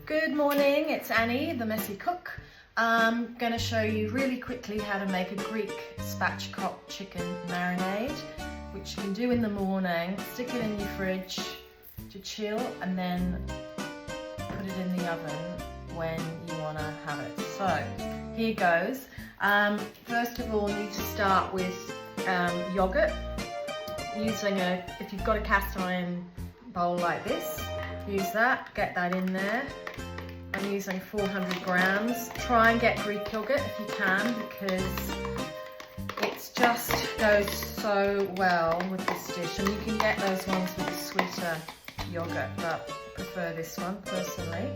Good morning, it's Annie, the messy cook. I'm going to show you really quickly how to make a Greek spatchcock chicken marinade, which you can do in the morning, stick it in your fridge to chill, and then put it in the oven when you want to have it. So here goes. First of all, you need to start with yoghurt. If you've got a cast iron bowl like this, use that, get that in there. I'm using 400 grams. Try and get Greek yogurt if you can, because it just goes so well with this dish. And you can get those ones with the sweeter yogurt, but I prefer this one personally.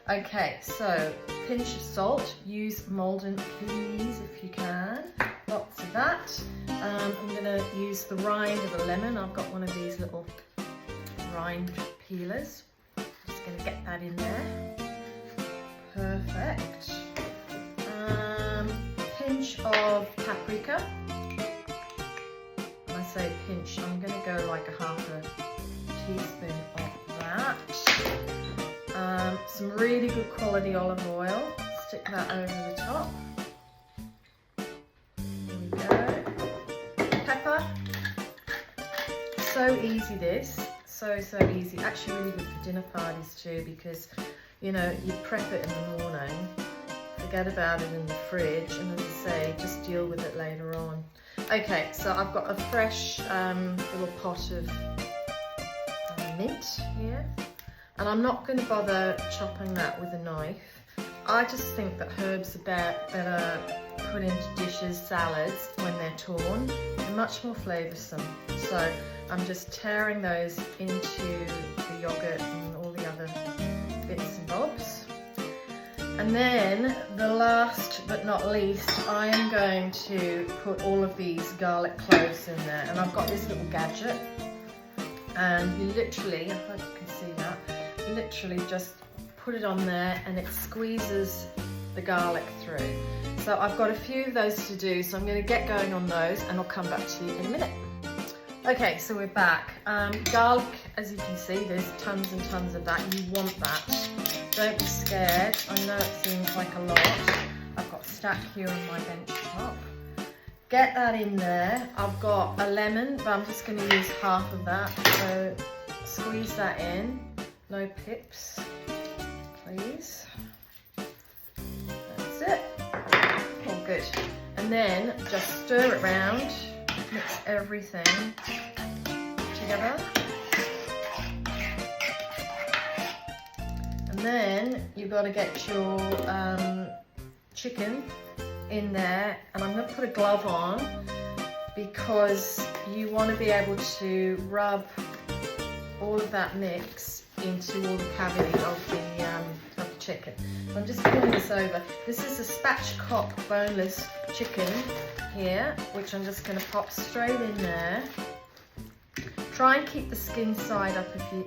Okay, so pinch of salt. Use Malden please if you can. Lots of that. I'm going to use the rind of a lemon. I've got one of these little rind peelers. Just going to get that in there. Perfect. Pinch of paprika. When I say pinch, I'm going to go like a half a teaspoon of that. Some really good quality olive oil. Stick that over the top. There we go. Pepper. So easy this. So easy. Actually really good for dinner parties too, because you know, you prep it in the morning, forget about it in the fridge, and as I say, just deal with it later on. Okay, so I've got a fresh little pot of mint here, and I'm not going to bother chopping that with a knife. I just think that herbs are better put into dishes, salads, when they're torn. They're much more flavoursome. So I'm just tearing those into the yoghurt and all the other bits and bobs. And then the last but not least, I am going to put all of these garlic cloves in there, and I've got this little gadget, and you literally, I hope you can see that, literally just put it on there and it squeezes the garlic through. So I've got a few of those to do, so I'm going to get going on those and I'll come back to you in a minute. Okay, so we're back. Garlic, as you can see, there's tons and tons of that. You want that. Don't be scared. I know it seems like a lot. I've got a stack here on my bench top. Get that in there. I've got a lemon, but I'm just going to use half of that. So squeeze that in. No pips, please. That's it. All good. And then just stir it around. Mix everything together. And then you've got to get your chicken in there, and I'm going to put a glove on because you want to be able to rub all of that mix into all the cavity of the chicken. So I'm just pulling this over. This is a spatchcock boneless chicken here, which I'm just going to pop straight in there. Try and keep the skin side up if you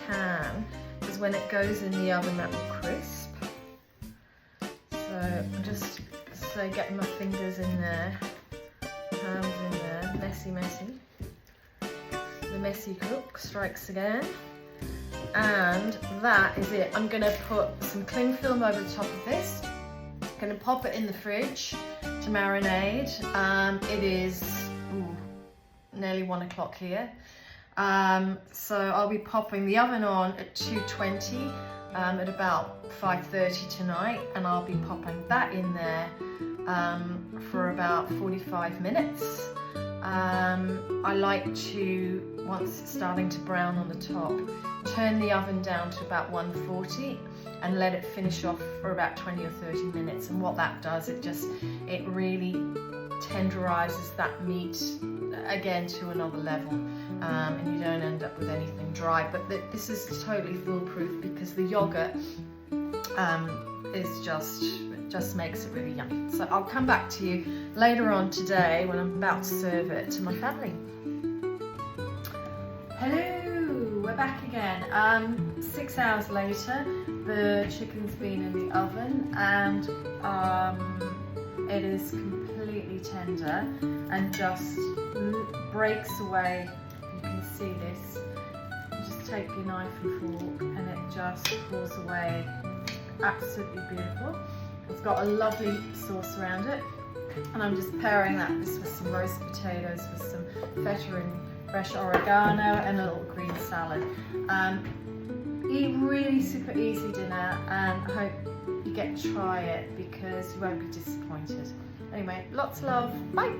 can, because when it goes in the oven that will crisp. So I'm just getting my fingers in there, hands in there, messy. The messy cook strikes again. And that is it. I'm going to put some cling film over the top of this. I'm going to pop it in the fridge to marinade. It is nearly 1 o'clock here. So I'll be popping the oven on at 220 at about 5:30 tonight, and I'll be popping that in there for about 45 minutes. I like to, once it's starting to brown on the top, turn the oven down to about 140 and let it finish off for about 20 or 30 minutes. And what that does, it really tenderizes that meat again to another level, and you don't end up with anything dry. But this is totally foolproof because the yogurt is just makes it really yummy. So I'll come back to you later on today when I'm about to serve it to my family. Hello, we're back again. 6 hours later, the chicken's been in the oven, and it is completely tender and just breaks away. You can see this. You just take your knife and fork and it just pulls away absolutely beautiful. It's got a lovely sauce around it, and I'm just pairing this with some roast potatoes with some feta and fresh oregano and a little green salad. Really super easy dinner, and I hope you get to try it because you won't be disappointed. Anyway, lots of love. Bye.